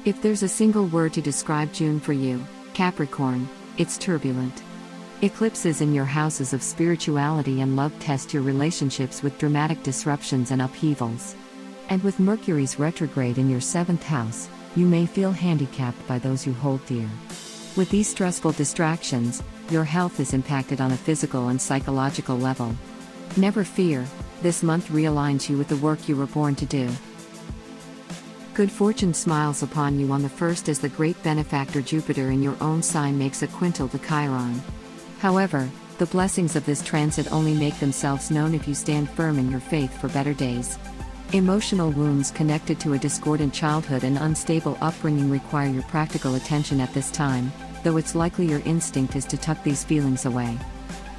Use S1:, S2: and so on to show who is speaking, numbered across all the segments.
S1: If there's a single word to describe June for you, Capricorn, it's turbulent. Eclipses in your houses of spirituality and love test your relationships with dramatic disruptions and upheavals. And with Mercury's retrograde in your 7th house, you may feel handicapped by those you hold dear. With these stressful distractions, your health is impacted on a physical and psychological level. Never fear, this month realigns you with the work you were born to do. Good fortune smiles upon you on the 1st as the great benefactor Jupiter in your own sign makes a quintil to Chiron. However, the blessings of this transit only make themselves known if you stand firm in your faith for better days. Emotional wounds connected to a discordant childhood and unstable upbringing require your practical attention at this time, though it's likely your instinct is to tuck these feelings away.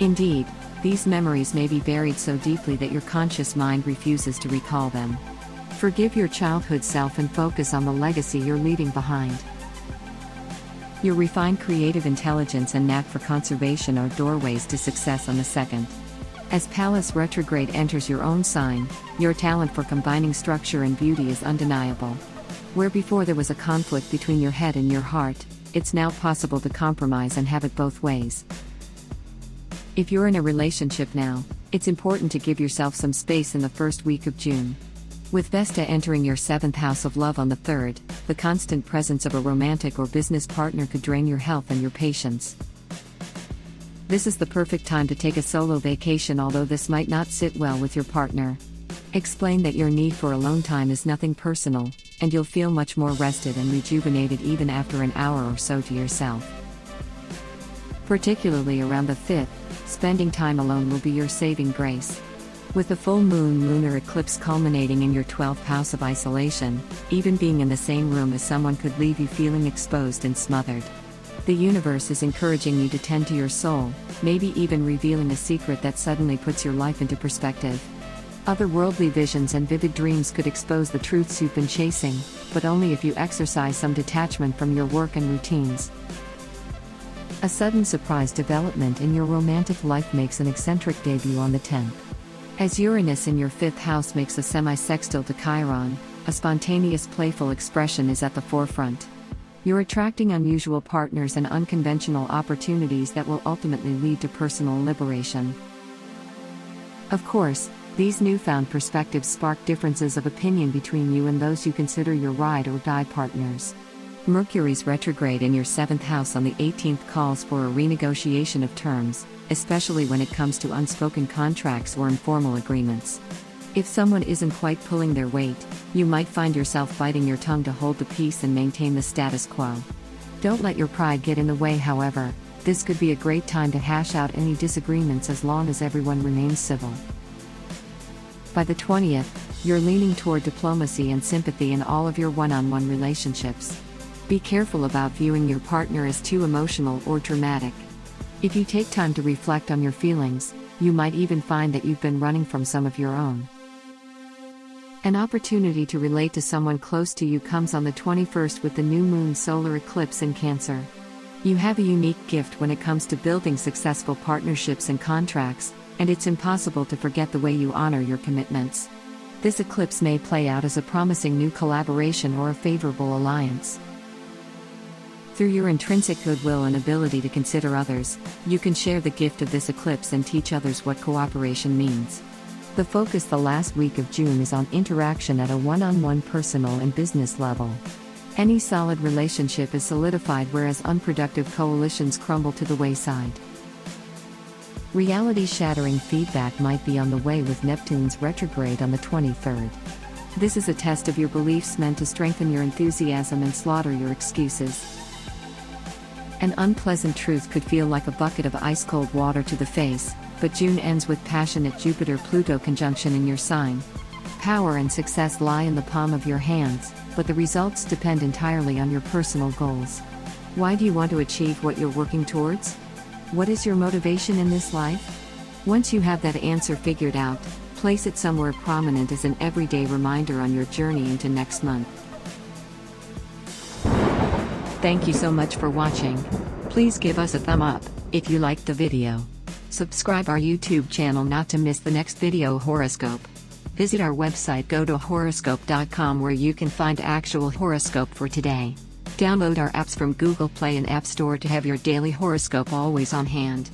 S1: Indeed, these memories may be buried so deeply that your conscious mind refuses to recall them. Forgive your childhood self and focus on the legacy you're leaving behind. Your refined creative intelligence and knack for conservation are doorways to success on the 2nd. As Pallas retrograde enters your own sign, your talent for combining structure and beauty is undeniable. Where before there was a conflict between your head and your heart, it's now possible to compromise and have it both ways. If you're in a relationship now, it's important to give yourself some space in the first week of June. With Vesta entering your 7th house of love on the 3rd, the constant presence of a romantic or business partner could drain your health and your patience. This is the perfect time to take a solo vacation, although this might not sit well with your partner. Explain that your need for alone time is nothing personal, and you'll feel much more rested and rejuvenated even after an hour or so to yourself. Particularly around the 5th, spending time alone will be your saving grace. With the full moon lunar eclipse culminating in your 12th house of isolation, even being in the same room as someone could leave you feeling exposed and smothered. The universe is encouraging you to tend to your soul, maybe even revealing a secret that suddenly puts your life into perspective. Otherworldly visions and vivid dreams could expose the truths you've been chasing, but only if you exercise some detachment from your work and routines. A sudden surprise development in your romantic life makes an eccentric debut on the 10th. As Uranus in your 5th house makes a semi-sextile to Chiron, a spontaneous playful expression is at the forefront. You're attracting unusual partners and unconventional opportunities that will ultimately lead to personal liberation. Of course, these newfound perspectives spark differences of opinion between you and those you consider your ride or die partners. Mercury's retrograde in your 7th house on the 18th calls for a renegotiation of terms, especially when it comes to unspoken contracts or informal agreements. If someone isn't quite pulling their weight, you might find yourself biting your tongue to hold the peace and maintain the status quo. Don't let your pride get in the way, however. This could be a great time to hash out any disagreements as long as everyone remains civil. By the 20th, you're leaning toward diplomacy and sympathy in all of your one-on-one relationships. Be careful about viewing your partner as too emotional or dramatic. If you take time to reflect on your feelings, you might even find that you've been running from some of your own. An opportunity to relate to someone close to you comes on the 21st with the new moon solar eclipse in Cancer. You have a unique gift when it comes to building successful partnerships and contracts, and it's impossible to forget the way you honor your commitments. This eclipse may play out as a promising new collaboration or a favorable alliance. Through your intrinsic goodwill and ability to consider others, you can share the gift of this eclipse and teach others what cooperation means. The focus the last week of June is on interaction at a one-on-one personal and business level. Any solid relationship is solidified, whereas unproductive coalitions crumble to the wayside. Reality-shattering feedback might be on the way with Neptune's retrograde on the 23rd. This is a test of your beliefs meant to strengthen your enthusiasm and slaughter your excuses. An unpleasant truth could feel like a bucket of ice-cold water to the face, but June ends with passionate Jupiter-Pluto conjunction in your sign. Power and success lie in the palm of your hands, but the results depend entirely on your personal goals. Why do you want to achieve what you're working towards? What is your motivation in this life? Once you have that answer figured out, place it somewhere prominent as an everyday reminder on your journey into next month. Thank you so much for watching. Please give us a thumb up if you liked the video. Subscribe our YouTube channel not to miss the next video horoscope. Visit our website GoToHoroscope.com where you can find actual horoscope for today. Download our apps from Google Play and App Store to have your daily horoscope always on hand.